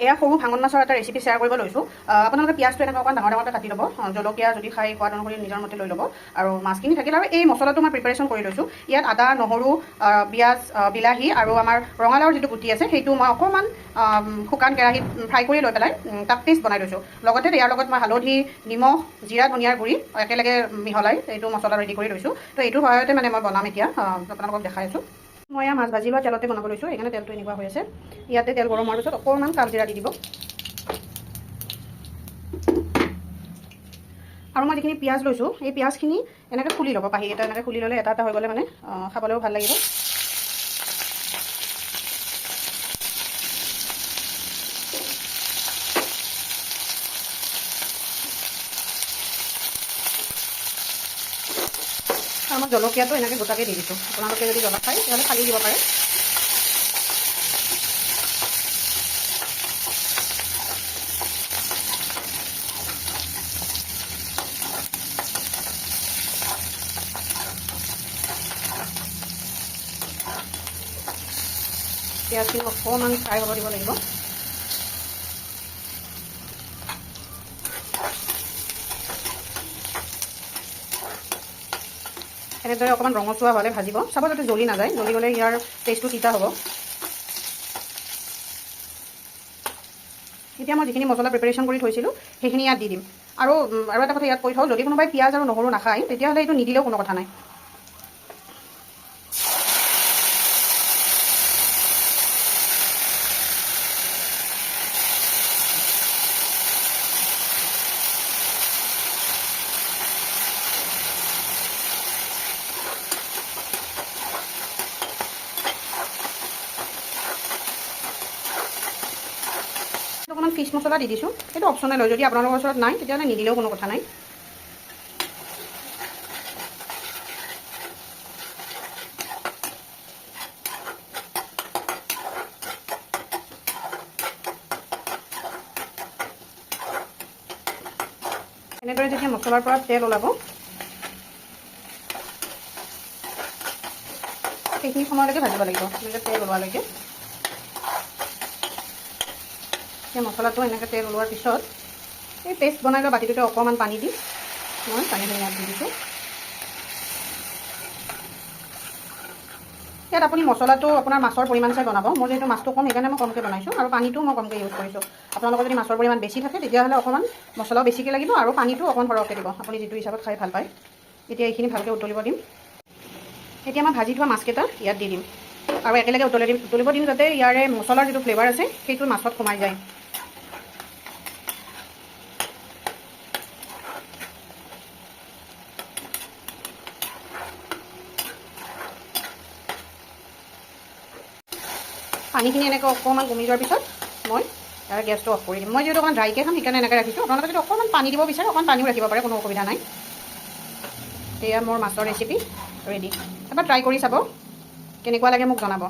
এয়া সৰু ভাঙন মাছৰ এটা ৰেচিপি শ্বেয়াৰ কৰিব লৈছোঁ। আপোনালোকে পিঁয়াজটো এনেকৈ অকণ ডাঙৰ ডাঙৰকৈ কাটি ল'ব, জলকীয়া যদি খাই সোৱাদ অনুসৰি নিজৰ মতে লৈ ল'ব, আৰু মাছখিনি থাকিলে আৰু এই মছলাটো মই প্ৰিপাৰেশ্যন কৰি লৈছোঁ। ইয়াত আদা, নহৰু, পিঁয়াজ, বিলাহী আৰু আমাৰ ৰঙালাওৰ যিটো গুটি আছে সেইটো মই অকণমান শুকান কেৰাহীত ফ্ৰাই কৰি লৈ পেলাই তাত পেষ্ট বনাই লৈছোঁ। লগতে ইয়াৰ লগত মই হালধি, নিমখ, জিৰা, ধনিয়াৰ গুড়ি একেলগে মিহলাই এইটো মছলা ৰেডি কৰি লৈছোঁ। তো এইটোৰ সহায়তে মানে মই বনাম এতিয়া, আপোনালোকক দেখাই আছোঁ। মই এয়া মাছ ভাজি লোৱা তেলতে বনাব লৈছোঁ, সেইকাৰণে তেলটো এনেকুৱা হৈ আছে। ইয়াতে তেল গৰম হোৱাৰ পিছত অকণমান কালজিৰা দি দিব, আৰু মই যিখিনি পিঁয়াজ লৈছোঁ এই পিঁয়াজখিনি এনেকৈ খুলি ল'ব, পাহি এটা এনেকৈ খুলি ল'লে এটা এটা হৈ গ'লে মানে খাবলৈও ভাল লাগিব। আৰু মই জলকীয়াটো এনেকৈ গোটাকৈ দি দিছোঁ, আপোনালোকে যদি জ্বলা খায় তেতিয়াহ'লে ফালি দিব পাৰে। পিঁয়াজখিনি অকণমান ফ্ৰাই হ'ব দিব লাগিব। এনেদৰে অকণমান ৰঙচুৱা হ'লে ভাজিব, চাব যাতে জ্বলি নাযায়, জ্বলি গ'লে ইয়াৰ টেষ্টটো তিতা হ'ব। এতিয়া মই যিখিনি মছলা প্ৰিপাৰেশ্যন কৰি থৈছিলোঁ সেইখিনি ইয়াত দি দিম। আৰু এটা কথা ইয়াত কৈ থওঁ, যদি কোনোবাই পিঁয়াজ আৰু নহৰু নাখায় তেতিয়াহ'লে এইটো নিদিলেও কোনো কথা নাই। অকণমান ফিছ মছলা দি দিছোঁ, সেইটো অপশ্যনেল হয়, যদি আপোনালোকৰ ওচৰত নাই তেতিয়াহ'লে নিদিলেও কোনো কথা নাই। এনেদৰে যেতিয়া মছলাৰ পৰা তেল ওলাব সেইখিনি সময়লৈকে ভাজিব লাগিব, এনেকৈ তেল ওলোৱালৈকে। সেই মছলাটো এনেকৈ তেল ওলোৱাৰ পিছত এই পেষ্ট বনাই লোৱা বাতিটোতে অকণমান পানী দি মই পানীখিনি ইয়াত দি দিছোঁ। ইয়াত আপুনি মছলাটো আপোনাৰ মাছৰ পৰিমাণ চাই বনাব। মই যিহেতু মাছটো কম সেইকাৰণে মই কমকৈ বনাইছোঁ, আৰু পানীটো মই কমকৈ ইউজ কৰিছোঁ। আপোনালোকৰ যদি মাছৰ পৰিমাণ বেছি থাকে তেতিয়াহ'লে অকণমান মছলাও বেছিকৈ লাগিব, আৰু পানীটো অকণমান সৰহকৈ দিব, আপুনি যিটো হিচাপত খাই ভাল পায়। এতিয়া এইখিনি ভালকৈ উতলিব দিম। এতিয়া মই ভাজি থোৱা মাছকেইটা ইয়াত দি দিম, আৰু একেলগে উতলিব দিম যাতে ইয়াৰে মছলাৰ যিটো ফ্লেভাৰ আছে সেইটো মাছত সোমাই যায়। পানীখিনি এনেকৈ অকণমান কমি যোৱাৰ পিছত মই ইয়াৰ গেছটো অফ কৰি দিম। মই যিহেতু অকণমান ড্ৰাইকৈ খাম সেইকাৰণে এনেকৈ ৰাখিছোঁ, আপোনালোকে যদি অকণমান পানী দিব বিচাৰে অকণমান পানীও ৰাখিব পাৰে, কোনো অসুবিধা নাই। এয়া মোৰ মাছৰ ৰেচিপি ৰেডি। এবাৰ ট্ৰাই কৰি চাব, কেনেকুৱা লাগে মোক জনাব।